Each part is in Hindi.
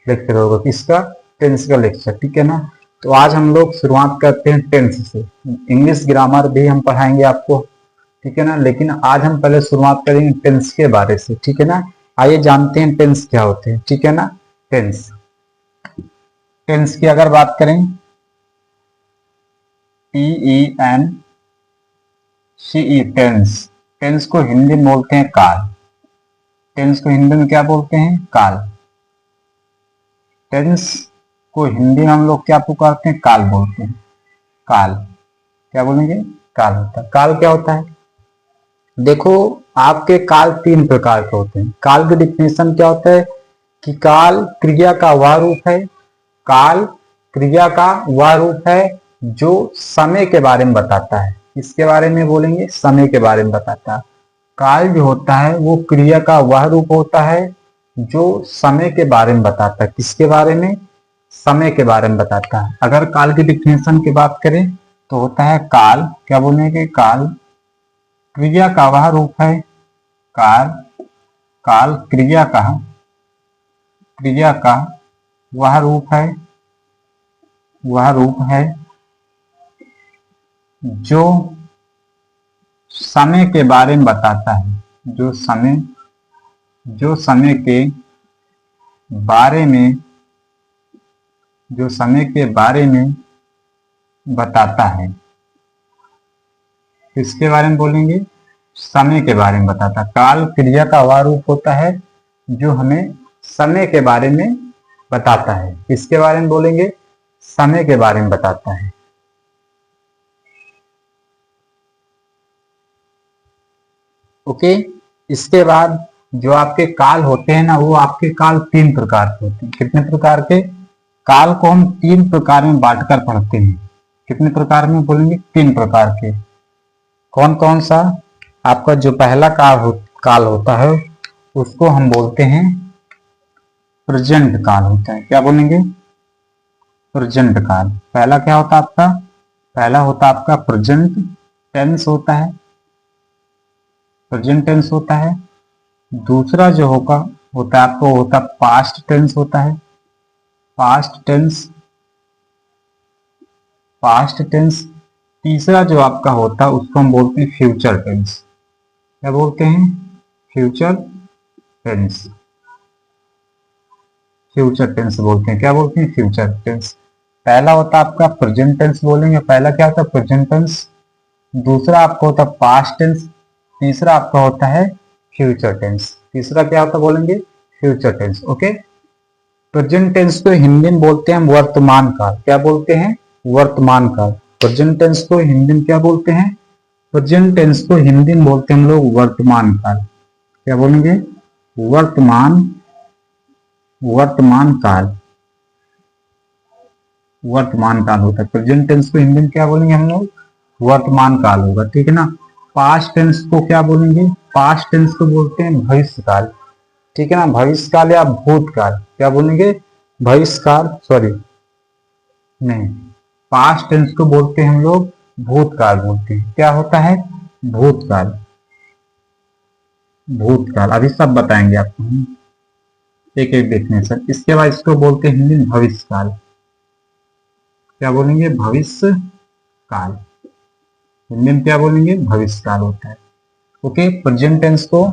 लेक्चर होगा, किसका? टेंस का लेक्चर, ठीक है ना। तो आज हम लोग शुरुआत करते हैं टेंस से। इंग्लिश ग्रामर भी हम पढ़ाएंगे आपको, ठीक है ना, लेकिन आज हम पहले शुरुआत करेंगे टेंस के बारे से, ठीक है ना। आइए जानते हैं टेंस क्या होते हैं, ठीक है ना। टेंस टेंस की अगर बात करें, TENCE, टेंस। टेंस को हिंदी में बोलते हैं काल। टेंस को हिंदी में क्या बोलते हैं? काल। टेंस को हिंदी में हम लोग क्या पुकारते हैं? काल बोलते हैं। काल क्या बोलेंगे? काल होता है। काल क्या होता है? देखो, आपके काल तीन प्रकार के होते हैं। काल की डिफिनेशन क्या होता है कि काल क्रिया का वह रूप है, काल क्रिया का वह रूप है जो समय के बारे में बताता है। किसके बारे में बोलेंगे? समय के बारे में बताता है। काल जो होता है वो क्रिया का वह रूप होता है जो समय के बारे में बताता है। किसके बारे में? समय के बारे में बताता है। अगर काल की डिफिनेशन की बात करें तो होता है काल, क्या बोलेंगे? काल क्रिया का वह रूप है, काल काल क्रिया का वह रूप है, जो समय के बारे में बताता है, जो समय के बारे में बताता है। किसके बारे में बोलेंगे? समय के बारे में बताता है। काल क्रिया का वह रूप होता है जो हमें समय के बारे में बताता है। किसके बारे में बोलेंगे? समय के बारे में बताता है। ओके। इसके बाद जो आपके काल होते हैं ना, वो आपके काल तीन प्रकार के होते हैं। कितने प्रकार के? काल को हम तीन प्रकार में बांटकर पढ़ते हैं। कितने प्रकार में बोलेंगे? तीन प्रकार के। कौन कौन सा? आपका जो पहला काल होता है उसको हम बोलते हैं प्रेजेंट काल होता है। क्या बोलेंगे? प्रेजेंट काल। पहला क्या होता है आपका? पहला होता आपका प्रेजेंट टेंस होता है, प्रेजेंट टेंस होता है। दूसरा जो होता है आपको होता पास्ट टेंस होता है, पास्ट टेंस। तीसरा जो आपका होता है उसको हम बोलते हैं फ्यूचर टेंस। क्या बोलते हैं? Future tense. फ्यूचर टेंस बोलते हैं। क्या बोलते हैं? Future tense. पहला होता है आपका प्रेजेंट टेंस बोलेंगे, पहला क्या होता है? Present tense. दूसरा आपका होता है पास्ट टेंस। तीसरा आपका होता है फ्यूचर टेंस। तीसरा क्या होता है बोलेंगे? Future tense. Okay. Present tense को हिंदी में बोलते हैं वर्तमान काल। क्या बोलते हैं? वर्तमान काल। प्रेजेंट टेंस को हिंदी में क्या बोलते हैं? प्रेजेंट टेंस को हिंदी में बोलते हैं हम लोग वर्तमान काल। क्या बोलेंगे? वर्तमान काल। वर्तमान काल होता है। प्रेजेंट टेंस को हिंदी में क्या बोलेंगे हम लोग? वर्तमान काल होगा, ठीक है ना। पास्ट टेंस को क्या बोलेंगे? पास्ट टेंस को बोलते हैं भविष्य काल, ठीक है ना। भविष्य काल या भूतकाल। क्या बोलेंगे? भविष्य काल, सॉरी नहीं, पास्ट टेंस को बोलते हैं हम लोग भूतकाल बोलते हैं। क्या होता है? भूतकाल। भूतकाल अभी सब बताएंगे आपको हम, एक एक डेफिनेशन। इसके बाद इसको बोलते हैं हिंदी में भविष्य काल। क्या बोलेंगे? भविष्य काल। हिंदी में क्या बोलेंगे? भविष्य काल होता है। ओके। प्रेजेंट टेंस को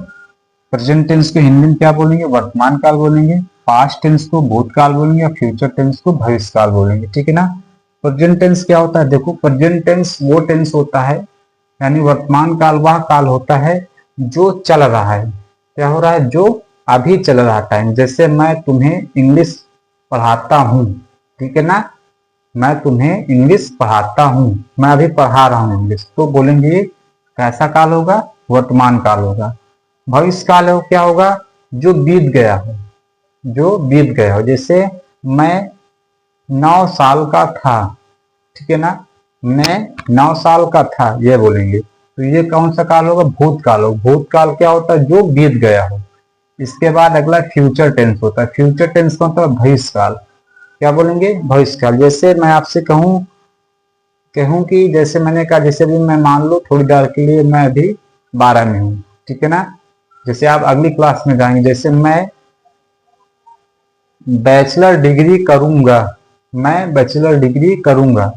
हिंदी में क्या बोलेंगे? वर्तमान काल बोलेंगे। पास्ट टेंस को भूतकाल बोलेंगे और फ्यूचर टेंस को भविष्य काल बोलेंगे, ठीक है ना। प्रेजेंट टेंस क्या होता है? देखो, प्रेजेंट टेंस वो टेंस होता है, यानी वर्तमान काल वह काल होता है जो चल रहा है। क्या हो रहा है? जो अभी चल रहा टाइम। जैसे मैं तुम्हें इंग्लिश पढ़ाता हूँ, ठीक है ना, मैं तुम्हें इंग्लिश पढ़ाता हूँ, मैं अभी पढ़ा रहा हूँ इंग्लिश, तो बोलेंगे कैसा काल होगा? वर्तमान काल होगा। भविष्य काल हो क्या होगा? जो बीत गया हो, जो बीत गया हो। जैसे मैं 9 साल का था, ठीक है ना, मैं 9 साल का था, ये बोलेंगे। तो ये कौन सा काल होगा? भूतकाल हो। भूतकाल क्या होता है? जो बीत गया हो। इसके बाद अगला फ्यूचर टेंस होता है। फ्यूचर टेंस का मतलब भविष्य काल। क्या बोलेंगे? भविष्य काल। जैसे मैं आपसे कहूं कि जैसे मैंने कहा, जैसे भी मैं मान लो थोड़ी देर के लिए मैं अभी 12 में हूँ, ठीक है ना। जैसे आप अगली क्लास में जाएंगे, जैसे मैं बैचलर डिग्री करूंगा, मैं बैचलर डिग्री करूंगा।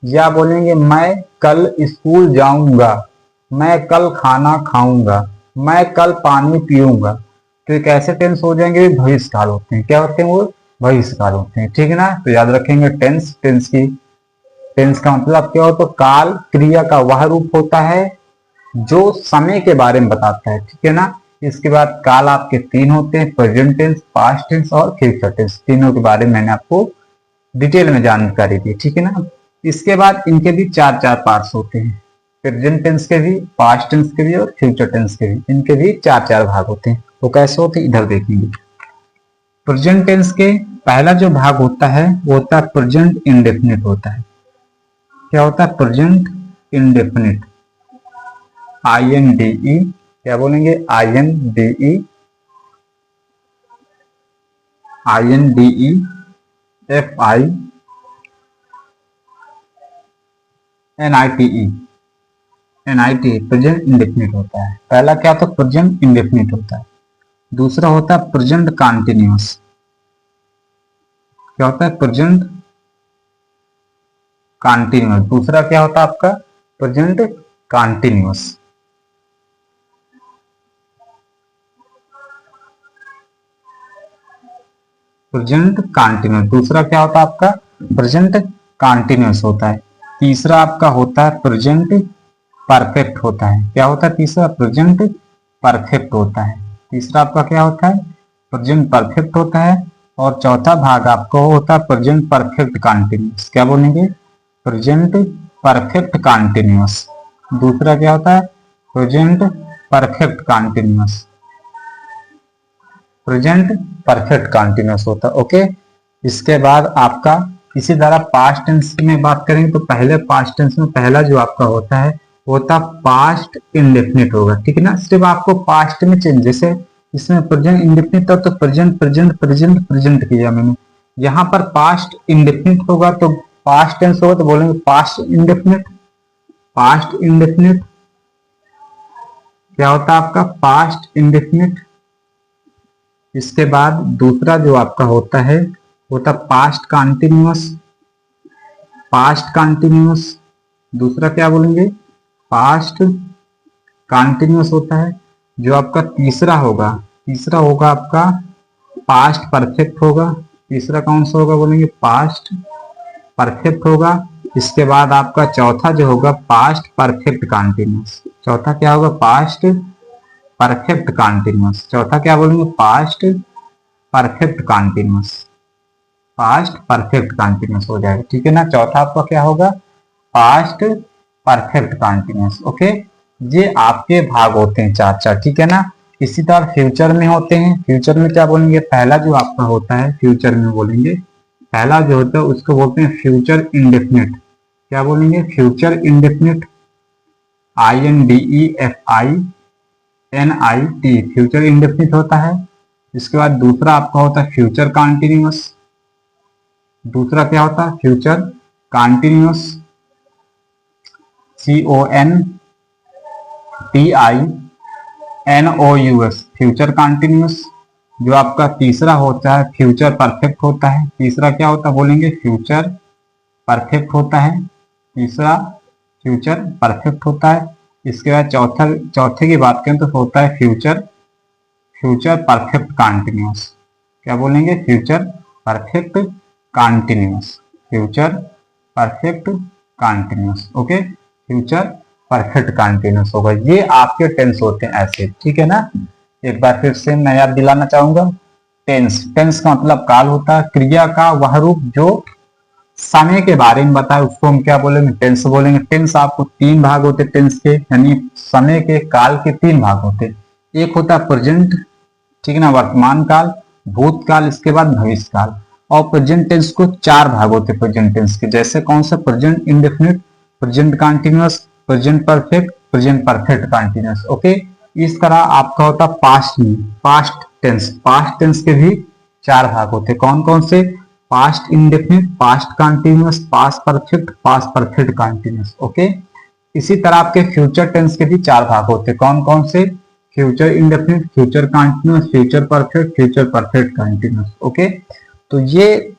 या बोलेंगे मैं कल स्कूल जाऊंगा, मैं कल खाना खाऊंगा, मैं कल पानी पीऊंगा। तो ये कैसे टेंस हो जाएंगे? भविष्य काल होते हैं। क्या होते हैं वो? भविष्य काल होते हैं। ठीक है ना? तो याद रखेंगे टेंस, टेंस का मतलब क्या हो? तो काल क्रिया का वह रूप होता है जो समय के बारे में बताता है। ठीक है ना? इसके बाद काल आपके तीन होते हैं, प्रेजेंट टेंस, पास्ट टेंस और फ्यूचर टेंस। तीनों के बारे में मैंने आपको डिटेल में जानकारी दी। ठीक है ना? इसके बाद इनके भी चार चार पार्ट्स होते हैं, प्रेजेंट टेंस के भी, पास्ट टेंस के भी और फ्यूचर टेंस के भी। इनके भी चार चार भाग होते हैं। वो कैसे होते हैं इधर देखेंगे। प्रेजेंट टेंस के पहला जो भाग होता है वो होता है प्रेजेंट इंडेफिनिट होता है। क्या होता है? Present indefinite, INDE। क्या बोलेंगे? INDE FINITE प्रेजेंट इंडेफिनिट होता है। पहला क्या होता है? प्रेजेंट इंडेफिनिट होता है। दूसरा होता है प्रेजेंट कॉन्टिन्यूअस। क्या होता है? Present continuous. दूसरा क्या होता है आपका? Present continuous. प्रेजेंट कॉन्टिन्यूअस दूसरा क्या होता है आपका? प्रेजेंट कॉन्टिन्यूअस होता है। तीसरा आपका होता है प्रेजेंट परफेक्ट होता है। क्या होता है तीसरा? प्रेजेंट परफेक्ट होता है। तीसरा आपका क्या होता है? प्रेजेंट परफेक्ट होता है। और चौथा भाग आपका होता है प्रेजेंट परफेक्ट कॉन्टिन्यूअस। क्या बोलेंगे? Present perfect continuous. दूसरा क्या होता है? Present perfect continuous, present perfect continuous होता है। ओके। इसके बाद आपका इसी तरह पास्ट टेंस में बात करेंगे तो पहले पास्ट टेंस में पहला जो आपका होता है वो होता पास्ट इंडेफिनिट होगा। ठीक है ना? सिर्फ आपको पास्ट में चेंज, जैसे इसमें प्रेजेंट इंडेफिनिट था तो प्रेजेंट प्रेजेंट प्रेजेंट प्रेजेंट किया मैंने। यहाँ पर पास्ट इंडेफिनिट होगा तो पास्ट टेंस होगा तो बोलेंगे पास्ट इंडेफिनिट। पास्ट इंडेफिनिट क्या होता है आपका? Past indefinite. इसके बाद दूसरा जो आपका होता है वो था पास्ट कॉन्टिन्यूअस। पास्ट कॉन्टिन्यूअस दूसरा क्या बोलेंगे? पास्ट कॉन्टिन्यूअस होता है। जो आपका तीसरा होगा आपका पास्ट परफेक्ट होगा। तीसरा कौन सा होगा? बोलेंगे पास्ट परफेक्ट होगा। इसके बाद आपका चौथा जो होगा पास्ट परफेक्ट कॉन्टिन्यूअस। चौथा क्या होगा? Past perfect continuous. चौथा क्या बोलेंगे? Past perfect continuous. Past perfect continuous हो जाएगा। ठीक है ना? चौथा आपका क्या होगा? Past perfect continuous. ओके। ये आपके भाग होते हैं चार चार। ठीक है ना? इसी तरह फ्यूचर में होते हैं। फ्यूचर में क्या बोलेंगे? पहला जो आपका होता है फ्यूचर में बोलेंगे, पहला जो होता है उसको बोलते हैं फ्यूचर इंडेफिनिट। क्या बोलेंगे? Future indefinite, INDEFINIT future indefinite होता है। इसके बाद दूसरा आपका होता है फ्यूचर कॉन्टिन्यूअस। दूसरा क्या होता है? Future continuous, CONTINOUS future continuous. जो आपका तीसरा होता है फ्यूचर परफेक्ट होता है। तीसरा क्या होता है? बोलेंगे फ्यूचर परफेक्ट होता है। तीसरा फ्यूचर परफेक्ट होता है। इसके बाद चौथे की बात करें तो होता है फ्यूचर परफेक्ट कॉन्टिन्यूअस। क्या बोलेंगे? Future perfect continuous. Future perfect continuous. Okay. Future perfect continuous होगा। ये आपके टेंस होते हैं ऐसे। ठीक है ना? एक बार फिर से मैं याद दिलाना चाहूंगा। टेंस का मतलब काल होता है, क्रिया का वह रूप जो समय के बारे में बताए उसको हम क्या बोलेंगे? टेंस बोलेंगे। टेंस आपको तीन भाग होते टेंस के, यानी समय के काल के तीन भाग होते। एक होता है प्रेजेंट, ठीक है ना, वर्तमान काल, भूतकाल, इसके बाद भविष्य काल। और प्रेजेंट टेंस को चार भाग होते प्रेजेंट टेंस के, जैसे कौन सा? Present indefinite, present continuous, present perfect, present perfect continuous. Okay. इस तरह आपका होता पास्ट टेंस के भी चार भाग होते। कौन कौन से? Past indefinite, past continuous, past perfect continuous. Okay. इसी तरह आपके फ्यूचर टेंस के भी चार भाग होते। कौन कौन से? Future indefinite, future continuous, future perfect continuous. Okay. तो ये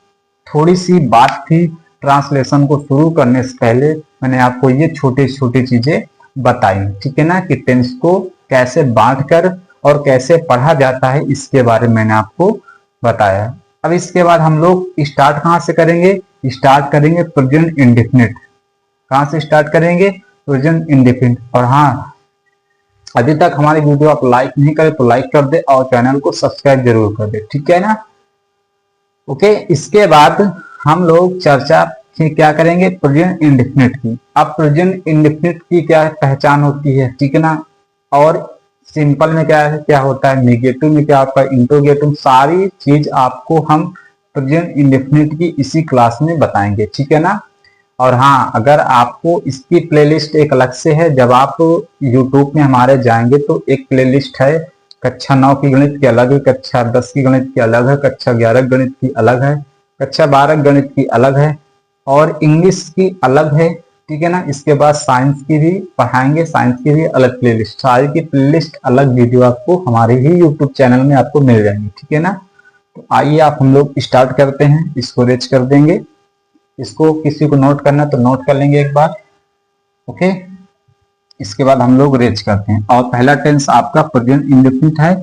थोड़ी सी बात थी ट्रांसलेशन को शुरू करने से पहले। मैंने आपको ये छोटी छोटी चीजें बताई, ठीक है ना, कि टेंस को कैसे बांटकर और कैसे पढ़ा जाता है, इसके बारे में मैंने आपको बताया। अब इसके बाद हम लोग स्टार्ट कहाँ से करेंगे? स्टार्ट करेंगे प्रेजेंट इंडेफिनिट। कहाँ से स्टार्ट करेंगे? Present indefinite. और हाँ, अभी तक हमारी वीडियो आप लाइक नहीं करे तो लाइक कर दे और चैनल को सब्सक्राइब जरूर कर दे, ठीक है ना। ओके, इसके बाद हम लोग चर्चा क्या करेंगे? प्रेजेंट इंडेफिनिट की। अब प्रेजेंट इंडेफिनिट की क्या पहचान होती है, ठीक है ना, और सिंपल में क्या है, क्या होता है, नेगेटिव में क्या होता है, इंट्रोगेटिव, सारी चीज आपको हम प्रेजेंट इंडेफिनिट की इसी क्लास में बताएंगे, ठीक है ना। और हाँ, अगर आपको इसकी प्लेलिस्ट एक अलग से है, जब आप YouTube में हमारे जाएंगे तो एक प्लेलिस्ट है, कक्षा 9 की गणित की अलग है, कक्षा 10 की गणित की अलग है, कक्षा 11 गणित की अलग है, कक्षा 12 गणित की अलग है और इंग्लिश की अलग है, ठीक है ना। इसके बाद साइंस की भी पढ़ाएंगे, साइंस की भी अलग प्लेलिस्ट, सारी की प्लेलिस्ट अलग वीडियो आपको हमारे ही YouTube चैनल में आपको मिल जाएंगे, ठीक है ना। तो आइए आप हम लोग स्टार्ट करते हैं, इसको रेज कर देंगे। इसको किसी को नोट करना तो नोट कर लेंगे एक बार, ओके। इसके बाद हम लोग रेज करते हैं। और पहला टेंस आपका प्रेजेंट इंडेफिनिट है,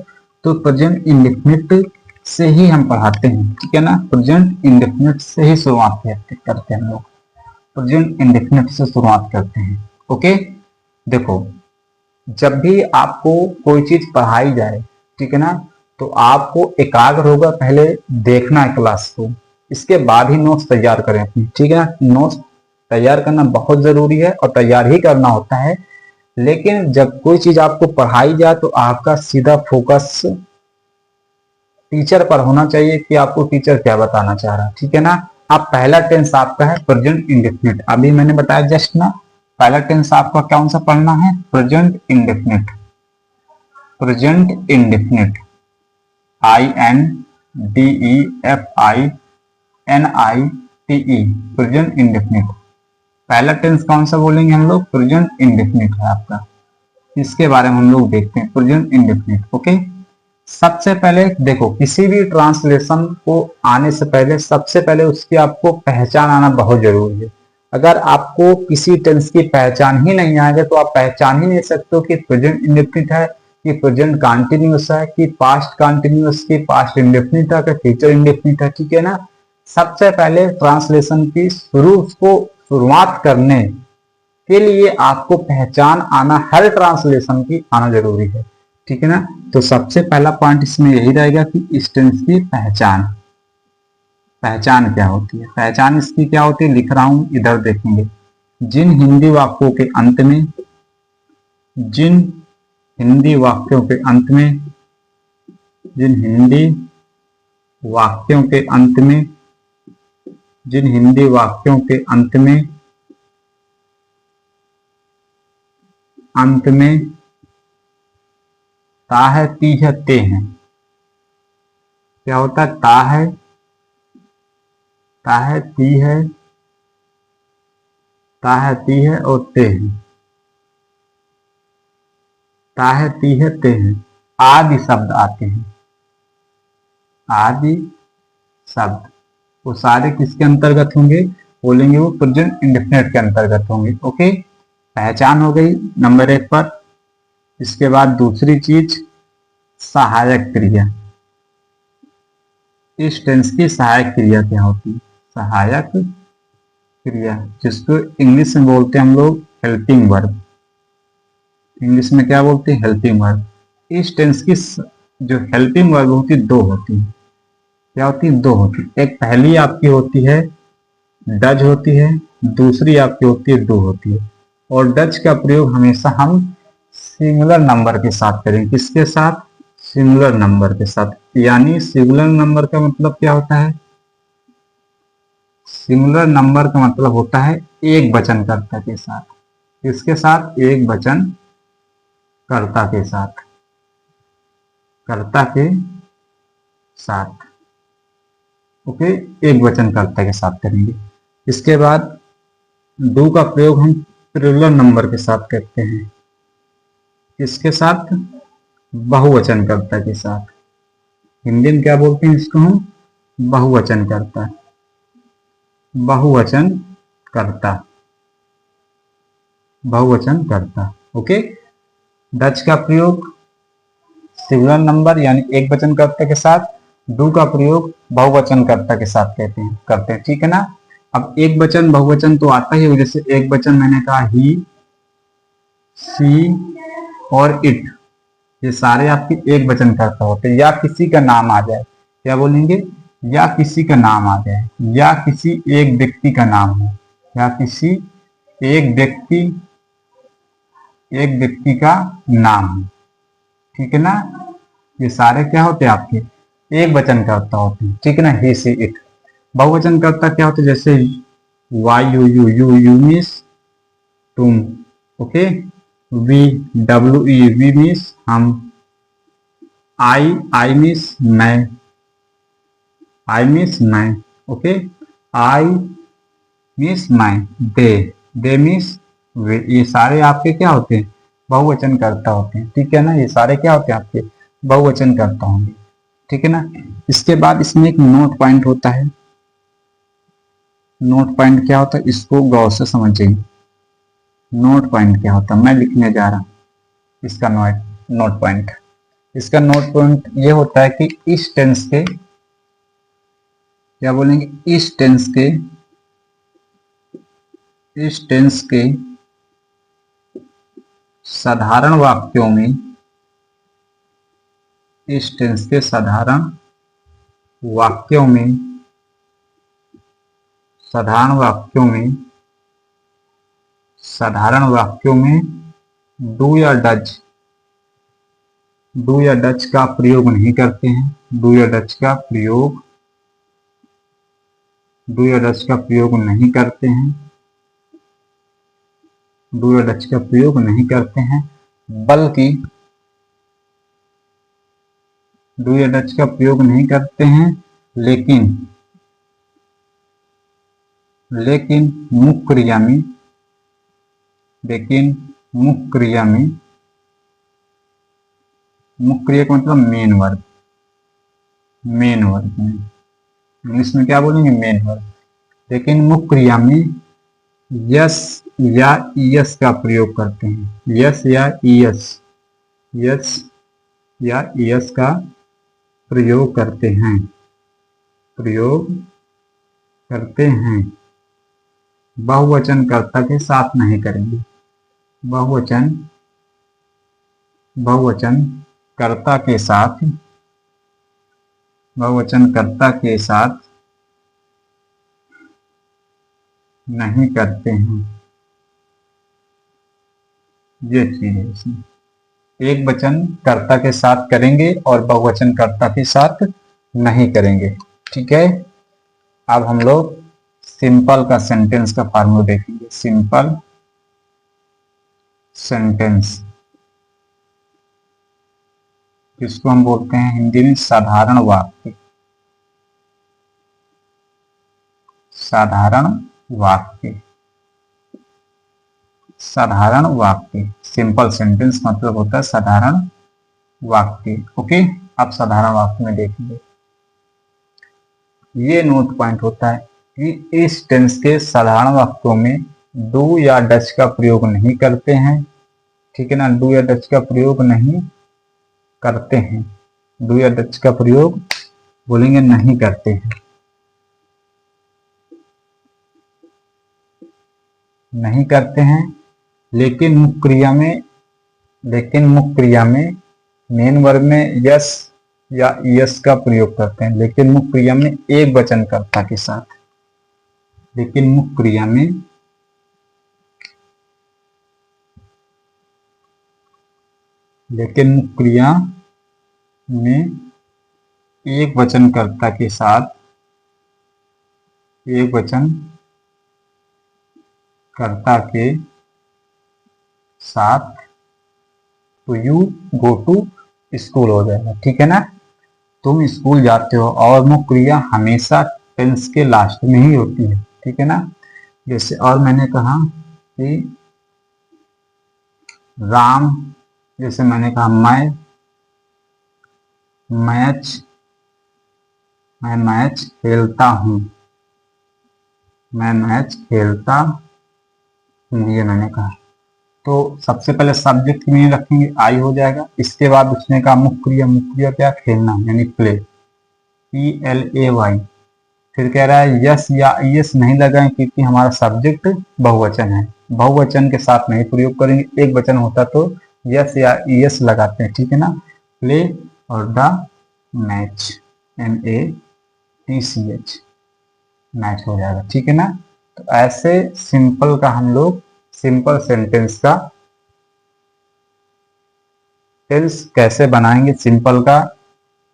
तो प्रेजेंट इंडेफिनिट से ही हम पढ़ाते हैं, ठीक है ना। प्रेजेंट इंडेफिनिट से ही शुरुआत करते हैं हम लोग, प्रेजेंट इंडेफिनिट से शुरुआत करते हैं, ओके। देखो, जब भी आपको कोई चीज पढ़ाई जाए, ठीक है ना, तो आपको एकाग्र होगा पहले देखना है क्लास को, इसके बाद ही नोट्स तैयार करें अपनी, ठीक है ना। नोट्स तैयार करना बहुत जरूरी है और तैयार ही करना होता है, लेकिन जब कोई चीज आपको पढ़ाई जाए तो आपका सीधा फोकस टीचर पर होना चाहिए कि आपको टीचर क्या बताना चाह रहा है, ठीक है ना। अब पहला टेंस आपका है प्रेजेंट इंडेफिनिट। अभी मैंने बताया जस्ट ना, पहला टेंस आपका कौन सा पढ़ना है? Present indefinite. Present indefinite, INDEFINITE, present indefinite. पहला टेंस कौन सा बोलेंगे हम लोग? प्रेजेंट इंडेफिनिट है आपका। इसके बारे में हम लोग देखते हैं, प्रेजेंट इंडेफिनिट, ओके। सबसे पहले देखो, किसी भी ट्रांसलेशन को आने से पहले सबसे पहले उसकी आपको पहचान आना बहुत जरूरी है। अगर आपको किसी टेंस की पहचान ही नहीं आएगा तो आप पहचान ही नहीं सकते हो कि प्रेजेंट इंडेफिनिट है, कि प्रेजेंट कंटिन्यूअस है, कि पास्ट कंटिन्यूअस, की पास्ट इंडेफिनिट है, कि फ्यूचर इंडेफिनिट है, ठीक है ना। सबसे पहले ट्रांसलेशन की शुरुआत करने के लिए आपको पहचान आना, हर ट्रांसलेशन की आना जरूरी है, ठीक है ना। तो सबसे पहला पॉइंट इसमें यही रहेगा कि इस टेंस की पहचान, पहचान क्या होती है। पहचान इसकी क्या होती है, लिख रहा हूं, इधर देखेंगे। जिन हिंदी वाक्यों के अंत में, जिन हिंदी वाक्यों के अंत में, जिन हिंदी वाक्यों के अंत में, जिन हिंदी वाक्यों के अंत में, अंत में ता है, ती है, ते हैं। क्या होता है? ता है, ता है, ती है, ता है, ती है और ते है। ता है, ती है, ते हैं, आदि शब्द आते हैं। आदि शब्द वो सारे किसके अंतर्गत होंगे? बोलेंगे वो प्रेजेंट इंडेफिनिट के अंतर्गत होंगे, ओके। पहचान हो गई नंबर 1 पर। इसके बाद दूसरी चीज, सहायक क्रिया। इस टेंस की सहायक क्रिया क्या होती है? सहायक क्रिया, जिसको इंग्लिश में बोलते हैं हम लोग हेल्पिंग वर्ब। इंग्लिश में क्या बोलते हैं? Helping verb. इस टेंस की जो हेल्पिंग वर्ब होती है, 2 होती है। क्या होती है? 2 होती है। एक पहली आपकी होती है डज होती है, दूसरी आपकी होती है डू होती है। और डज का प्रयोग हमेशा हम सिंगुलर नंबर के साथ करें। किसके साथ? सिंगुलर नंबर के साथ। यानी सिंगुलर नंबर का मतलब क्या होता है? सिंगुलर नंबर का मतलब होता है एक वचनकर्ता के साथ। किसके साथ? एक वचन कर्ता के साथ, कर्ता के साथ, ओके। एक वचन कर्ता के साथ करेंगे। इसके बाद डू का प्रयोग हम प्लूरल नंबर के साथ करते हैं। किसके साथ? बहुवचन कर्ता के साथ। हिंदी में क्या बोलते हैं इसको हम? बहुवचन करता, बहुवचन करता, बहुवचन करता। ओके। डच का प्रयोग सिंगुलर नंबर यानी एक वचन कर्ता के साथ, डू का प्रयोग बहुवचन कर्ता के साथ करते हैं। ठीक है ना। अब एक वचन बहुवचन तो आता ही है, जैसे एक वचन मैंने कहा ही, सी और इट, ये सारे आपके एक वचन कर्ता होते हैं। या किसी का नाम आ जाए, क्या बोलेंगे, या किसी का नाम आ जाए, या किसी एक व्यक्ति का नाम हो, या किसी एक व्यक्ति का नाम हो। ठीक है ना। ये सारे क्या होते हैं आपके एक वचन कर्ता होते हैं। ठीक है ना। He see it. बहुवचन कर्ता क्या होते हैं, जैसे Y U you, you means तुम। Okay. We, W E, we means हम। आई मीन्स मैं, आई मीन्स मैं। ओके। आई मीन्स मैं। दे मीन्स वे। ये सारे आपके क्या होते हैं, बहुवचन कर्ता होते हैं। ठीक है ना। ये सारे क्या होते हैं आपके बहुवचन कर्ता होंगे। ठीक है ना। इसके बाद इसमें एक नोट पॉइंट होता है। नोट पॉइंट क्या होता है, इसको गौर से समझिए। नोट पॉइंट क्या होता है, मैं लिखने जा रहा हूं इसका नोट पॉइंट। इसका नोट पॉइंट ये होता है कि इस टेंस के, क्या बोलेंगे, इस टेंस के साधारण वाक्यों में, इस टेंस के साधारण वाक्यों में, साधारण वाक्यों में डू या डच का प्रयोग नहीं करते हैं। डू या डच का प्रयोग नहीं करते हैं। डू या डच का प्रयोग नहीं करते हैं, बल्कि डू या डच का प्रयोग नहीं करते हैं, लेकिन मुख्य क्रिया में, मुख्य क्रिया का मतलब मेन वर्ब में, इंग्लिश में क्या बोलेंगे, मेन वर्ब। लेकिन मुख्य क्रिया में यस या ईएस का प्रयोग करते हैं। यस या ईएस का प्रयोग करते हैं। बहुवचन कर्ता के साथ नहीं करेंगे। बहुवचन कर्ता के साथ नहीं करते हैं। ये चीज है इसमें, एक वचन कर्ता के साथ करेंगे और बहुवचन कर्ता के साथ नहीं करेंगे। ठीक है। अब हम लोग सिंपल का सेंटेंस का फॉर्मूला देखेंगे। सिंपल सेंटेंस, जिसको हम बोलते हैं हिंदी में साधारण वाक्य। साधारण वाक्य, सिंपल सेंटेंस मतलब होता है साधारण वाक्य। ओके। अब साधारण वाक्य में देखेंगे, ये नोट पॉइंट होता है कि इस टेंस के साधारण वाक्यों में डू या डच का प्रयोग नहीं करते हैं। ठीक है ना। डू या डच का प्रयोग नहीं करते हैं। डू या डच का प्रयोग बोलेंगे नहीं करते हैं, लेकिन मुख्य क्रिया में मेन वर्ब में यस या यस का प्रयोग करते हैं। लेकिन मुख्य क्रिया में एक वचन कर्ता के साथ, लेकिन मुख्य क्रिया में एक वचन कर्ता के साथ, तो यू गो टू स्कूल हो जाएगा। ठीक है ना। तुम स्कूल जाते हो, और मुख्य क्रिया हमेशा टेंस के लास्ट में ही होती है। ठीक है ना। जैसे और मैंने कहा कि राम, जैसे मैंने कहा मैं, मैच, मैं मैच खेलता हूँ, मैं मैच खेलता हूँ, ये मैंने कहा। तो सबसे पहले सब्जेक्ट में रखेंगे आई हो जाएगा। इसके बाद उसने कहा मुख्य क्रिया, मुख्य क्रिया क्या, खेलना यानी प्ले, PLAY। फिर कह रहा है यस या यस नहीं लगाएं क्योंकि हमारा सब्जेक्ट बहुवचन है, बहुवचन के साथ नहीं प्रयोग करेंगे। एक वचन होता तो यस या यस लगाते हैं, ठीक है ना। प्ले और द मैच, MATCH, मैच हो जाएगा, ठीक है ना। तो ऐसे सिंपल का हम लोग सिंपल सेंटेंस का टेंस कैसे बनाएंगे, सिंपल का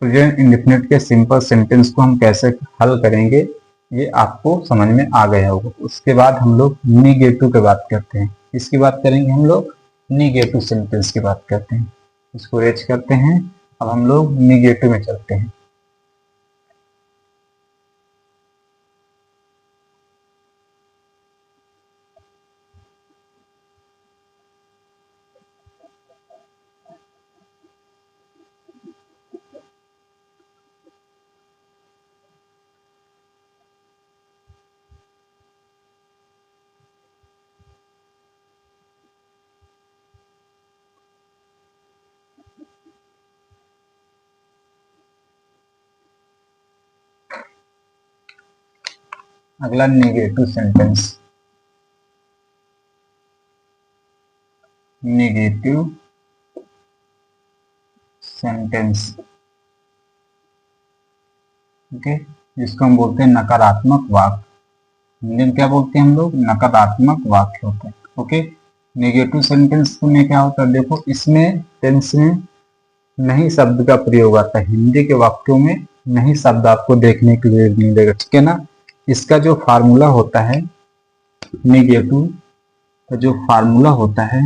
प्रेजेंट इंडेफिनिट के सिंपल सेंटेंस को हम कैसे हल करेंगे, ये आपको समझ में आ गया होगा। उसके बाद हम लोग निगेटिव की बात करते हैं। इसकी बात करेंगे हम लोग, निगेटिव सेंटेंस की बात करते हैं। इसको रेज करते हैं। अब हम लोग निगेटिव में चलते हैं। अगला negative sentence, negative sentence, okay, जिसको हम बोलते हैं नकारात्मक वाक्य। हिंदी में क्या बोलते हैं हम लोग, नकारात्मक वाक्य होते हैं, ओके। नेगेटिव सेंटेंस में क्या होता है, देखो इसमें टेंस में नहीं शब्द का प्रयोग आता है। हिंदी के वाक्यों में नहीं शब्द आपको देखने के लिए नहीं देगा, ठीक है ना। इसका जो फार्मूला होता है, नेगेटिव का जो फार्मूला होता है,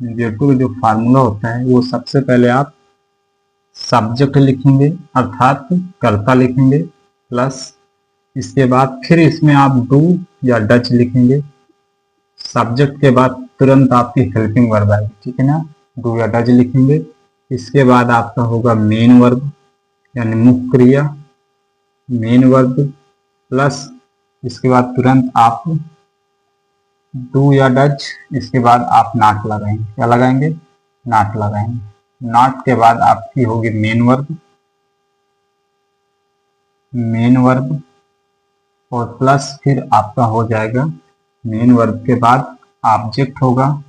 नेगेटिव का जो फार्मूला होता है वो सबसे पहले आप सब्जेक्ट लिखेंगे अर्थात कर्ता लिखेंगे, प्लस इसके बाद फिर इसमें आप डू या डच लिखेंगे। सब्जेक्ट के बाद तुरंत आपकी हेल्पिंग वर्ब आएगी, ठीक है ना, डू या डच लिखेंगे। इसके बाद आपका होगा मेन वर्ब यानी मुख्य क्रिया, मेन वर्ब, प्लस इसके बाद तुरंत आप डू या डच, इसके बाद आप नॉट लगाएंगे। क्या लगाएंगे, नॉट लगाएंगे। नॉट के बाद आपकी होगी मेन वर्ब, मेन वर्ब और प्लस फिर आपका हो जाएगा मेन वर्ब के बाद ऑब्जेक्ट होगा,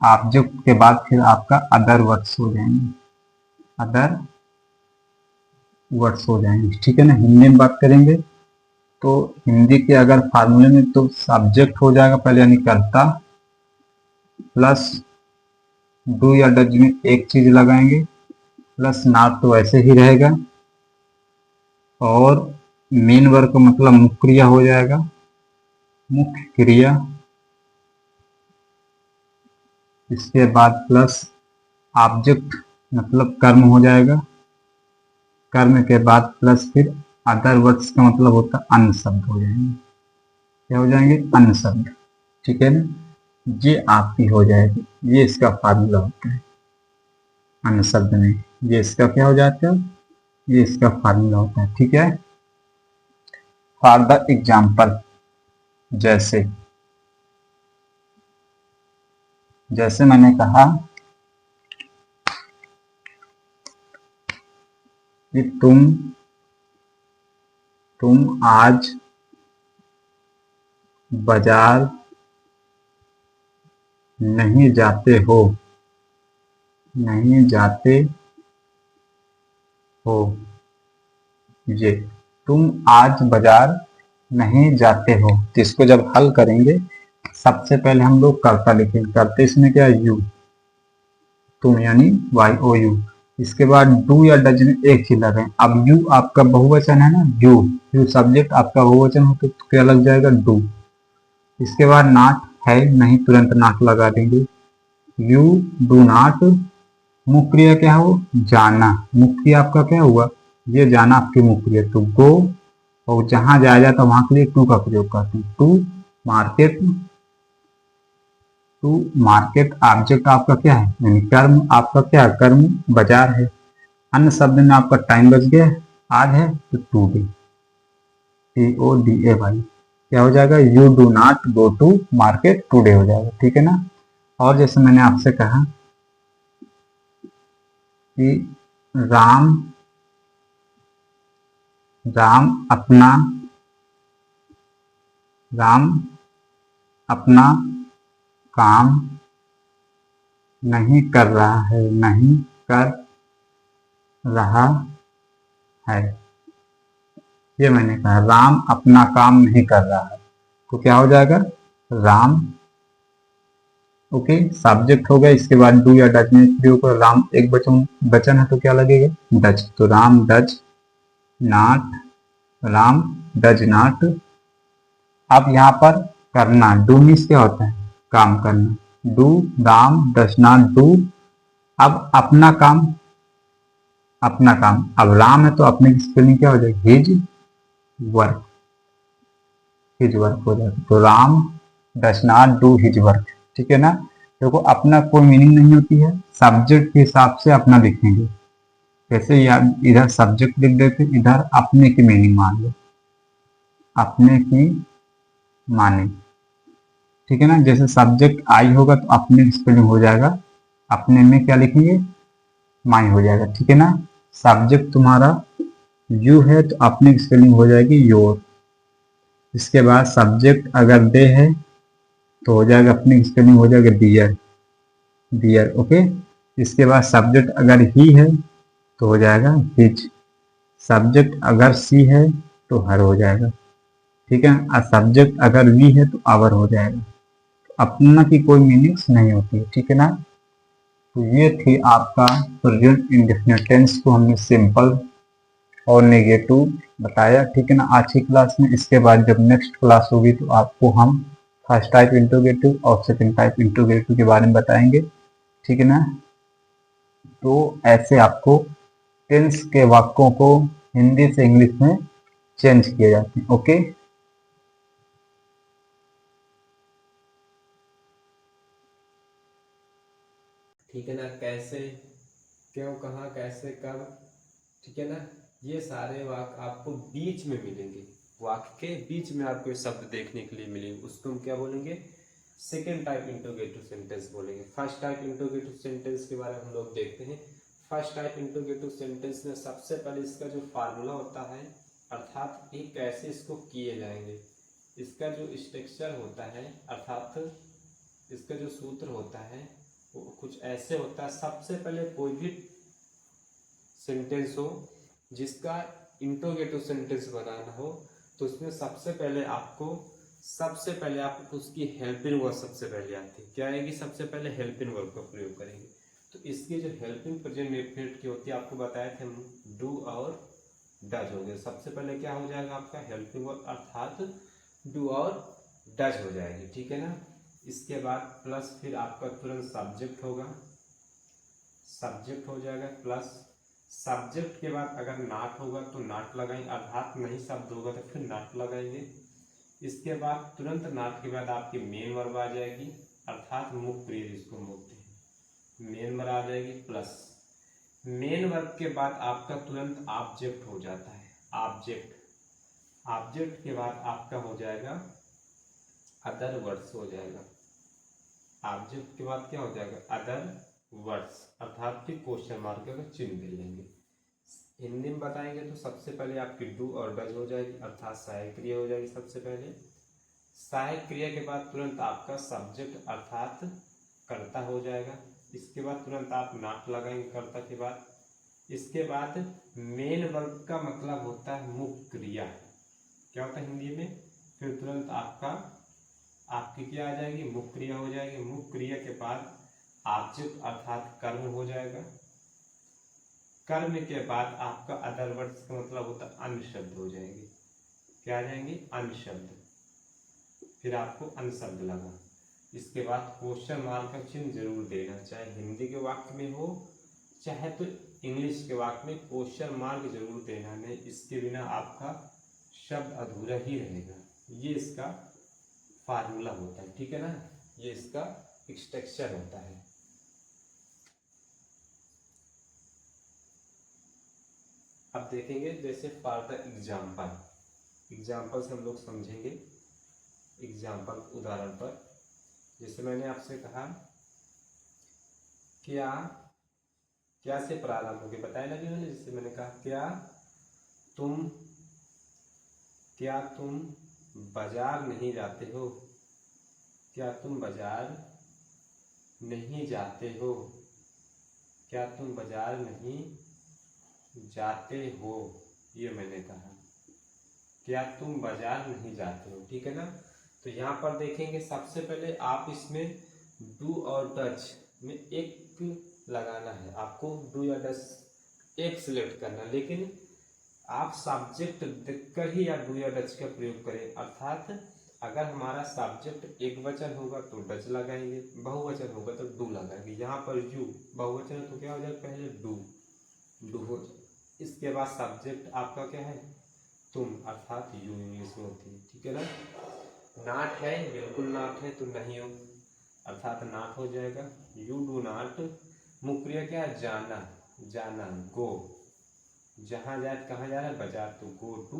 ऑब्जेक्ट के बाद फिर आपका अदर वर्ड्स हो जाएंगे, अदर वर्ड्स हो जाएंगे, ठीक है ना। हिंदी में बात करेंगे तो हिंदी के अगर फार्मूले में तो सब्जेक्ट हो जाएगा पहले यानी कर्ता, प्लस डू या डच में एक चीज लगाएंगे, प्लस नॉट तो ऐसे ही रहेगा, और मेन वर्ब का मतलब मुख्य क्रिया हो जाएगा, मुख्य क्रिया। इसके बाद प्लस ऑब्जेक्ट मतलब कर्म हो जाएगा, कर्म के बाद प्लस फिर अदर वर्ड्स का मतलब होता है अन्य शब्द हो जाएंगे। क्या हो जाएंगे, अन्य शब्द, ठीक है ना। ये आपकी हो जाएगी, ये इसका फार्मूला होता है अन्य शब्द में, ये इसका क्या हो जाता है, ये इसका फार्मूला होता है, ठीक है। फॉर द एग्जाम्पल, जैसे जैसे मैंने कहा कि तुम आज बाजार नहीं जाते हो, नहीं जाते हो, ये तुम आज बाजार नहीं जाते हो। तो इसको जब हल करेंगे सबसे पहले हम लोग कर्ता लिखेंगे, करते इसमें क्या, यू, तुम यानी YOU। इसके बाद डू या डच में एक चीज लगाएं। अब यू आपका बहुवचन है ना, यू सब्जेक्ट आपका बहुवचन हो तो क्या लग जाएगा, डू। इसके बाद नॉट है नहीं, तुरंत नॉट लगा देंगे, यू डू नॉट। मुख्य क्रिया क्या हो, जाना, मुख्य क्रिया आपका क्या हुआ, ये जाना आपकी मुख्य क्रिया, तो गो, और जहां जाया जाता वहां के लिए टू का प्रयोग करते हैं, to market, to market, object आपका क्या है, यानी कर्म आपका क्या है, कर्म बाजार है। अन्य शब्द में आपका टाइम बच गया, आज है तो टूडे, TODAY, क्या हो जाएगा, you do not go to market today हो जाएगा, ठीक है ना। और जैसे मैंने आपसे कहा कि राम राम अपना राम अपना काम नहीं कर रहा है, नहीं कर रहा है, ये मैंने कहा राम अपना काम नहीं कर रहा है, तो क्या हो जाएगा, राम, ओके, सब्जेक्ट हो गया। इसके बाद डू या डज में प्रयोग करो, राम एक वचन है तो क्या लगेगा, डज, तो Ram does not, Ram does not. अब यहाँ पर करना, डू मीन्स क्या होता है, काम करना, do, Ram does not do. अब अपना काम, अपना काम, अब राम है तो अपने की स्पेलिंग क्या हो जाएगी, हिज वर्क, हिज वर्क हो जाएगा, तो Ram does not do his work, ठीक है ना। देखो अपना कोई मीनिंग नहीं होती है, सब्जेक्ट के हिसाब से अपना लिखेंगे, जैसे यार इधर सब्जेक्ट लिख देते, इधर अपने की मीनिंग मान लो, अपने की माने, ठीक है ना। जैसे सब्जेक्ट आई होगा तो अपने की स्पेलिंग हो जाएगा, अपने में क्या लिखेंगे, माई हो जाएगा, ठीक है ना। सब्जेक्ट तुम्हारा यू है तो अपने की स्पेलिंग हो जाएगी योर। इसके बाद सब्जेक्ट अगर दे है तो हो जाएगा, अपनी स्पेलिंग हो जाएगा डियर, डियर, ओके। इसके बाद सब्जेक्ट अगर ही है तो हो जाएगा हिज, सब्जेक्ट अगर सी है तो हर हो जाएगा, ठीक है। और सब्जेक्ट अगर वी है तो आवर हो जाएगा। अपना की कोई मीनिंग्स नहीं होती है, ठीक है ना। तो ये थी आपका प्रेजेंट इंडेफिनिट टेंस को हमने सिंपल और नेगेटिव बताया, ठीक है ना, आज की क्लास में। इसके बाद जब नेक्स्ट क्लास होगी तो आपको हम फर्स्ट टाइप इंट्रोगेटिव और सेकंड टाइप इंट्रोगेटिव के बारे में बताएंगे, ठीक है ना। तो ऐसे आपको टेंस के वाक्यों को हिंदी से इंग्लिश में चेंज किए जाते हैं, ओके। ठीक है ना, कैसे, क्यों, कहाँ, कैसे, कब, ठीक है ना। ये सारे वाक्य आपको बीच में मिलेंगे, वाक्य के बीच में आपको ये शब्द देखने के लिए मिलेंगे, उसको हम क्या बोलेंगे, सेकेंड टाइप इंट्रोगेटिव सेंटेंस बोलेंगे। फर्स्ट टाइप इंट्रोगेटिव सेंटेंस के बारे में हम लोग देखते हैं। फर्स्ट टाइप इंट्रोगेटिव सेंटेंस में सबसे पहले इसका जो फार्मूला होता है, अर्थात ये कैसे इसको किए जाएंगे, इसका जो स्ट्रक्चर होता है, अर्थात इसका जो सूत्र होता है वो कुछ ऐसे होता है। सबसे पहले कोई भी सेंटेंस हो जिसका इंट्रोगेटिव सेंटेंस बनाना हो तो उसमें सबसे पहले आपको उसकी हेल्पिंग वर्ब सबसे पहले आती है। क्या आएगी, सबसे पहले हेल्पिंग वर्ब का प्रयोग करेंगे। तो इसकी जो हेल्पिंग प्रेजेंट इंडेफिनिट की होती है, आपको बताया थे हम, डू और डज हो गए। सबसे पहले क्या हो जाएगा आपका हेल्पिंग वर्ब, अर्थात डू और डज हो जाएगी, ठीक है ना। इसके बाद प्लस फिर आपका तुरंत सब्जेक्ट होगा, सब्जेक्ट हो जाएगा प्लस सब्जेक्ट के बाद अगर नॉट होगा तो नॉट लगाएंगे, अर्थात नहीं शब्द होगा तो फिर नॉट लगाएंगे। इसके बाद तुरंत नॉट के बाद आपकी मेन वर्ब आ जाएगी, अर्थात मुख्य क्रिया जिसको हम बोलते हैं, मेन वर्ब आ जाएगी प्लस मेन वर्ब के बाद आपका तुरंत ऑब्जेक्ट हो जाता है, ऑब्जेक्ट। ऑब्जेक्ट के बाद आपका हो जाएगा अदर वर्ड्स हो जाएगा, ऑब्जेक्ट के बाद क्या हो जाएगा, अदर वर्ड्स, अर्थात फिर क्वेश्चन मार्क का चिन्ह दे लेंगे। हिंदी में बताएंगे तो सबसे पहले आपकी डू और डज हो जाएगी, अर्थात सहायक क्रिया हो जाएगी। सबसे पहले सहायक क्रिया के बाद तुरंत आपका सब्जेक्ट अर्थात कर्ता हो जाएगा। इसके बाद तुरंत आप नॉट लगाएंगे कर्ता के बाद। इसके बाद मेन वर्ब का मतलब होता है मुख्य क्रिया, क्या होता है हिंदी में। फिर तुरंत आपकी क्या आ जाएगी, मुख्य क्रिया हो जाएगी। मुख्य क्रिया के बाद ऑब्जेक्ट अर्थात कर्म हो जाएगा। कर्म के बाद आपका अदर वर्ड्स का मतलब होता है अन्य शब्द हो जाएंगे, क्या आ जाएंगे, अन्य शब्द। फिर आपको अन्य शब्द लगा। इसके बाद क्वेश्चन मार्क का चिन्ह जरूर देना, चाहे हिंदी के वाक्य में हो चाहे तो इंग्लिश के वाक्य में क्वेश्चन मार्क जरूर देना, नहीं इसके बिना आपका शब्द अधूरा ही रहेगा। ये इसका फार्मूला होता है, ठीक है ना, ये इसका एक्सटेंशन होता है। अब देखेंगे जैसे फॉर द एग्जाम्पल से हम लोग समझेंगे। एग्जाम्पल उदाहरण पर, जैसे मैंने आपसे कहा क्या, क्या से प्रारंभ होगी बताया ना मैंने। जैसे मैंने कहा क्या तुम बाजार नहीं जाते हो, क्या तुम बाजार नहीं जाते हो, क्या तुम बाजार नहीं जाते हो, ये मैंने कहा क्या तुम बाजार नहीं जाते हो, ठीक है ना। तो यहाँ पर देखेंगे सबसे पहले आप इसमें डू और डच में एक लगाना है, आपको डू या डच एक सिलेक्ट करना, लेकिन आप सब्जेक्ट देखकर ही या डू या डच का प्रयोग करें। अर्थात अगर हमारा सब्जेक्ट एक वचन होगा तो डच लगाएंगे, बहुवचन होगा तो डू लगाएंगे। यहाँ पर यू बहुवचन है तो क्या हो जाएगा, पहले डू हो जाए, इसके बाद सब्जेक्ट आपका क्या है, तुम, अर्थात यू इंग्लिश में होती है, ठीक है ना। नॉट है, बिल्कुल नॉट है तो नहीं हो, अर्थात नॉट हो जाएगा। यू डू नॉट, मुख्य क्रिया क्या है, जाना, गो, जहाँ जाए कहाँ जा रहा है, बाजार, तो गो टू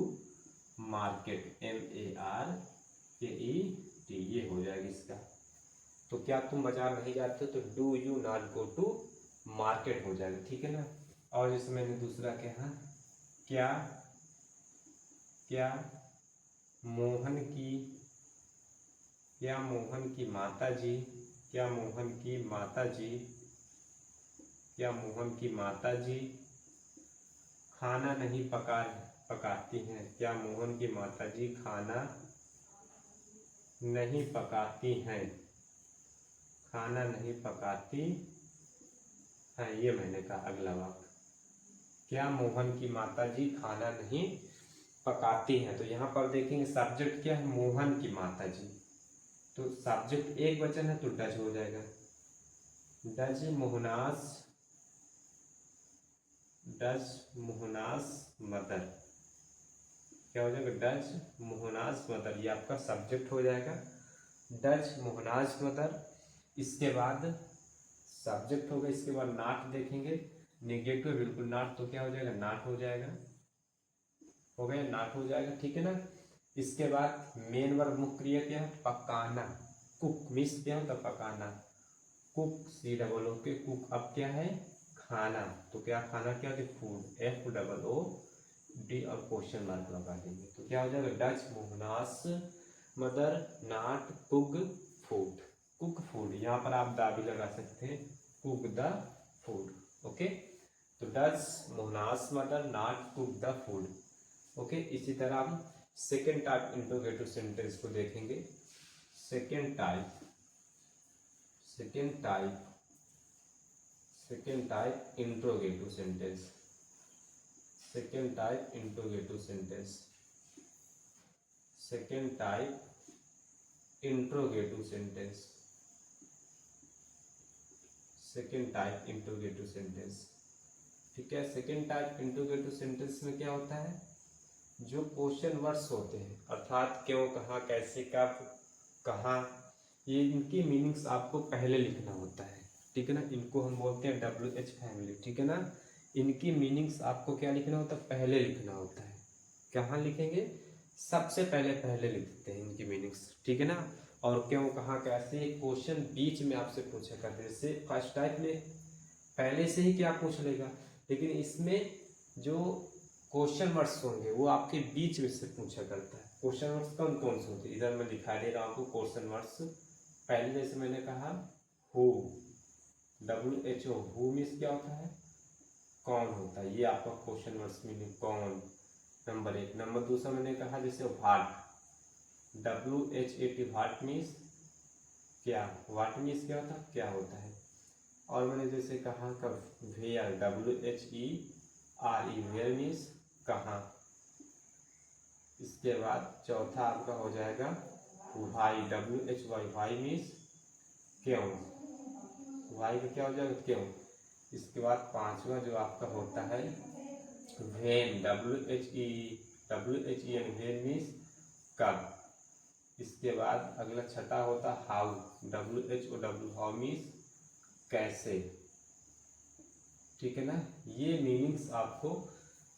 मार्केट, MARKET, ये हो जाएगा इसका। तो क्या तुम बाजार नहीं जाते तो do you not go to market हो जाएगा, ठीक है ना। और जैसे मैंने दूसरा कहा क्या मोहन की माताजी खाना नहीं पकाती हैं, क्या मोहन की माताजी खाना नहीं पकाती हैं, ये मैंने कहा अगला वाक्य, क्या मोहन की माताजी खाना नहीं पकाती हैं। तो यहाँ पर देखेंगे सब्जेक्ट क्या है, मोहन की माताजी, तो सब्जेक्ट एक वचन है तो डज हो जाएगा, डज मोहनास मदर, क्या हो जाएगा, डज मोहनास मदर, ये आपका सब्जेक्ट हो जाएगा, डज मोहनास मदर। इसके बाद सब्जेक्ट होगा, इसके बाद नॉट देखेंगे, नेगेटिव बिल्कुल नॉट, तो क्या हो जाएगा, नॉट हो जाएगा, हो गया, नॉट हो जाएगा, ठीक है ना। इसके बाद मेन वर्ब मुख्य क्रिया क्या है, पकाना, कुक, मिस क्या होता है, पकाना, कुक, COOK कुक, अब क्या है, खाना, तो क्या खाना क्या है, फूड, FOOD और क्वेश्चन मार्क लगा देंगे, तो क्या हो जाएगा, does Mohan's mother not cook food, यहाँ पर आप दा भी लगा सकते हैं, कुक द फूड, ओके। तो does Mohan's mother not cook the food, okay. इसी तरह हम सेकेंड टाइप इंट्रोगेटिव सेंटेंस को देखेंगे। Second type interrogative sentence, second type interrogative sentence, second type interrogative sentence, second type interrogative sentence, ठीक है। सेकेंड टाइप इंट्रोगेटिव सेंटेंस में क्या होता है, जो क्वेश्चन वर्ड्स होते हैं, अर्थात क्यों, कहाँ, कैसे, कब, कहाँ, ये इनकी मीनिंग्स आपको पहले लिखना होता है, ठीक है ना। इनको हम बोलते हैं WH फैमिली, ठीक है ना। इनकी मीनिंग्स आपको क्या लिखना होता है, पहले लिखना होता है। कहाँ लिखेंगे, सबसे पहले लिखते हैं इनकी मीनिंग्स, ठीक है ना। और क्यों, कहाँ, कैसे, क्वेश्चन बीच में आपसे पूछा करते हैं। जैसे फर्स्ट टाइप में पहले से ही क्या पूछ लेगा, लेकिन इसमें जो क्वेश्चन वर्ड्स होंगे वो आपके बीच में से पूछा करता है। क्वेश्चन वर्ड्स कौन कौन से होते हैं, इधर मैं दिखा दे रहा हूँ आपको क्वेश्चन वर्ड्स। पहले जैसे मैंने कहा हु, WHO, हु मीन्स क्या होता है, कौन होता है, ये आपका क्वेश्चन वर्ड्स मीनिंग, कौन, नंबर एक। नंबर दूसरा मैंने कहा जैसे व्हाट, WHAT, व्हाट मीन्स क्या, व्हाट मीन्स क्या होता है, क्या होता है। और मैंने जैसे कहा कब, वेयर, WHERE, वेयर मीन्स कहाँ। इसके बाद चौथा आपका हो जाएगा वाई, WHY, वाई मीन्स क्यों, वाई का क्या हो जाएगा, क्यों। इसके बाद पांचवा जो आपका होता है व्हेन, WHEN, व्हेन मीन्स कब। इसके बाद अगला छठा होता हाउ, WHO, हाउ मीन्स कैसे, ठीक है ना। ये मीनिंग्स आपको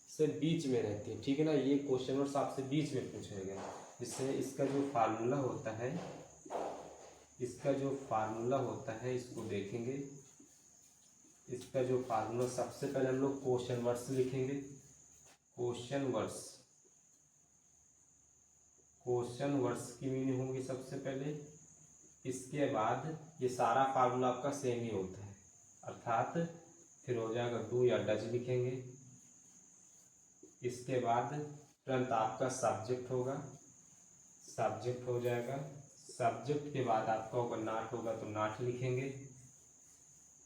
से बीच में रहती है, ठीक है ना। ये क्वेश्चन वर्ड्स आपसे बीच में पूछे गए, जिससे इसका जो फार्मूला होता है, इसका जो फार्मूला होता है इसको देखेंगे। इसका जो फार्मूला, सबसे पहले हम लोग क्वेश्चन वर्ड्स लिखेंगे। क्वेश्चन वर्ड्स की मीनिंग होगी सबसे पहले। इसके बाद ये सारा फार्मूला आपका सेम ही होता है, अर्थात फिर हो जाएगा डू या डज लिखेंगे। इसके बाद तुरंत आपका सब्जेक्ट होगा, सब्जेक्ट हो जाएगा। सब्जेक्ट के बाद आपका होगा नॉट, होगा तो नॉट लिखेंगे।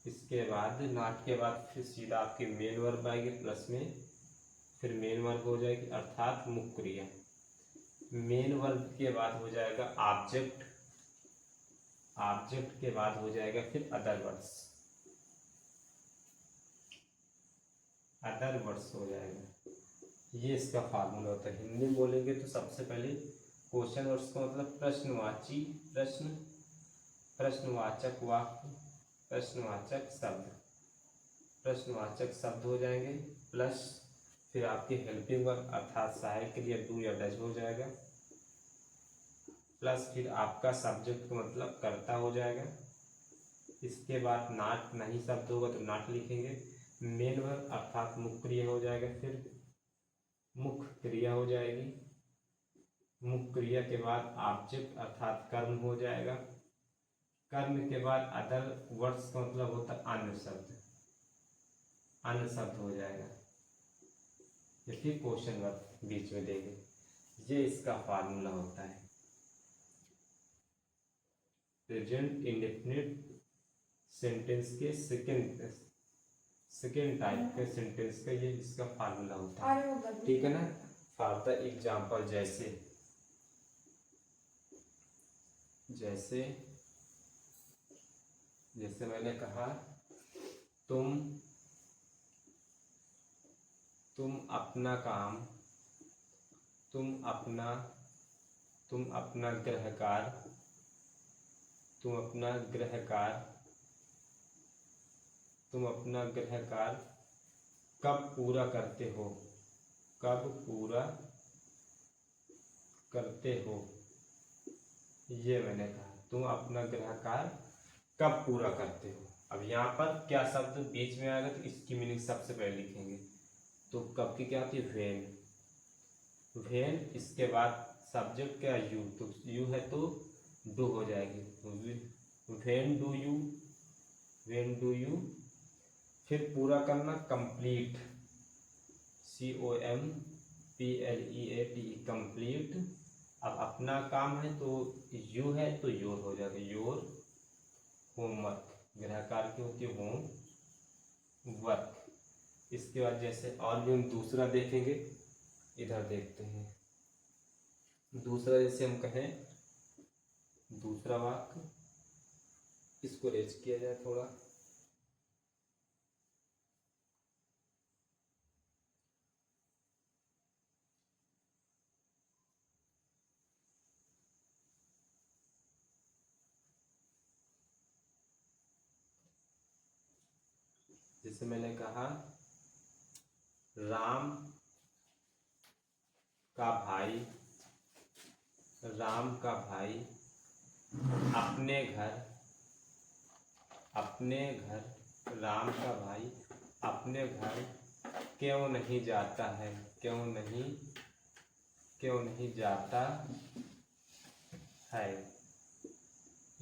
इसके बाद नॉट के बाद फिर सीधा आपके मेन वर्ब आएंगे प्लस में, फिर मेन वर्ब हो जाएगी अर्थात मुख्य क्रिया। मेन वर्ब के बाद हो जाएगा ऑब्जेक्ट, ऑब्जेक्ट के बाद हो जाएगा फिर अदर वर्ड्स, अदर वर्ड्स हो जाएगा। ये इसका फार्मूला होता है। हिंदी में बोलेंगे तो सबसे पहले क्वेश्चन वर्ड्स का मतलब प्रश्नवाची, प्रश्नवाचक वाक्य, प्रश्नवाचक शब्द, प्रश्नवाचक शब्द हो जाएंगे, प्लस फिर आपके हेल्पिंग वर्ब अर्थात सहायक क्रिया डू या डज हो जाएगा, प्लस फिर आपका सब्जेक्ट का मतलब कर्ता हो जाएगा। इसके बाद नॉट, नहीं शब्द होगा तो नॉट लिखेंगे। मेन वर्ब अर्थात मुख्य क्रिया हो जाएगा, फिर मुख्य क्रिया हो जाएगी। मुख्य क्रिया के बाद ऑब्जेक्ट अर्थात कर्म हो जाएगा। कर्म के बाद अदर वर्ड्स का मतलब होता है अन्य शब्द, अन्य शब्द हो जाएगा। इसलिए क्वेश्चन वर्ड बीच में देंगे। ये इसका फार्मूला होता है। प्रेजेंट इंडेफिनिट सेंटेंस के सेकेंड टाइप के सेंटेंस का ये इसका फार्मूला होता है, ठीक है ना। फॉर द एग्जाम्पल, जैसे मैंने कहा तुम अपना काम, तुम अपना गृह कार्य, तुम अपना गृह कार्य कब पूरा करते हो, कब पूरा करते हो। ये मैंने कहा तुम अपना गृह कार्य कब पूरा करते हो। अब यहाँ पर क्या शब्द बीच में आएगा तो इसकी मीनिंग सबसे पहले लिखेंगे। तो कब की क्या होती है, वेन। इसके बाद सब्जेक्ट क्या, यू, तो यू है तो डू हो जाएगी। वेन डू यू, फिर पूरा करना कंप्लीट, COMPLEAT, कंप्लीट। अब अपना काम है तो यू है तो योर हो जाएगा, योर होमवर्क, गृह कार्य की होती है होम वर्क। इसके बाद जैसे और भी हम दूसरा देखेंगे, इधर देखते हैं। दूसरा जैसे हम कहें, दूसरा वाक्य, इसको रेज किया जाए थोड़ा। जैसे मैंने कहा राम का भाई अपने घर राम का भाई अपने घर क्यों नहीं जाता है, क्यों नहीं जाता है।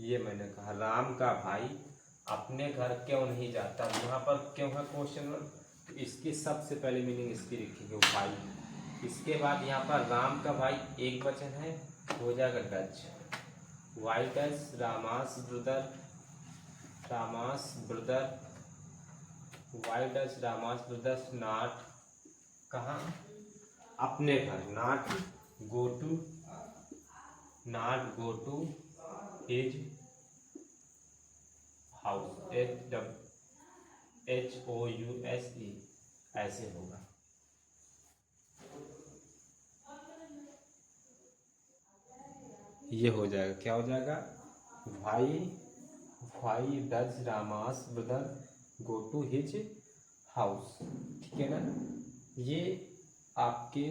ये मैंने कहा राम का भाई अपने घर क्यों नहीं जाता। यहाँ पर क्यों है क्वेश्चन वर्ड, तो इसकी सबसे पहले मीनिंग इसकी लिखेंगे भाई। इसके बाद यहाँ पर राम का भाई एक वचन है, हो जाएगा does, why does, Rama's brother, why does Rama's brothers not, कहाँ, अपने घर, not go to his house, HOUSE, ऐसे होगा। ये हो जाएगा, क्या हो जाएगा, why does Rama's brother go to his house. ठीक है ना। ये आपके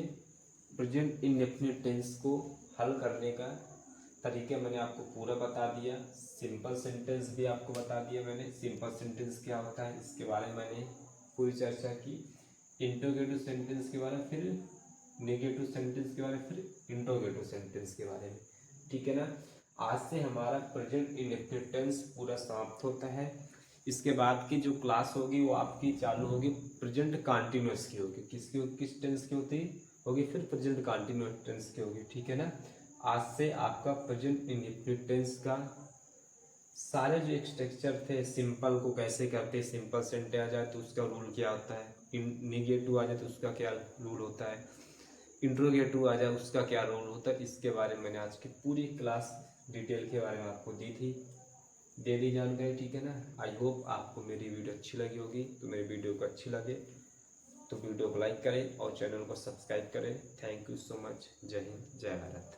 प्रेजेंट इंडेफिनिट टेंस को हल करने का तरीके मैंने आपको पूरा बता दिया। सिंपल सेंटेंस भी आपको बता दिया मैंने, सिंपल सेंटेंस क्या होता है इसके बारे में मैंने पूरी चर्चा की। इंट्रोगेटिव सेंटेंस के बारे में, फिर नेगेटिव सेंटेंस के बारे में, फिर इंट्रोगेटिव सेंटेंस के बारे में। ठीक है ना। आज से हमारा प्रेजेंट इंडेफिनिट टेंस पूरा समाप्त होता है। इसके बाद की जो क्लास होगी वो आपकी चालू होगी प्रेजेंट कंटिन्यूअस की होगी। किसकी, किस टेंस की होगी फिर प्रेजेंट कंटिन्यूअस टेंस की होगी। ठीक है ना। आज से आपका प्रेजेंट इंडेफिनिट टेंस का सारे जो स्ट्रक्चर थे, सिंपल को कैसे करते, सिंपल सेंटेंस आ जाए तो उसका रूल क्या होता है, नेगेटिव आ जाए तो उसका क्या रूल होता है, इंट्रोगेटिव आ जाए उसका क्या रोल होता है, इसके बारे में मैंने आज की पूरी क्लास डिटेल के बारे में आपको दे दी जानकारी। ठीक है ना। आई होप आपको मेरी वीडियो अच्छी लगी होगी। तो मेरी वीडियो को अच्छी लगे तो वीडियो को लाइक करें और चैनल को सब्सक्राइब करें। Thank you so much. जय हिंद, जय भारत।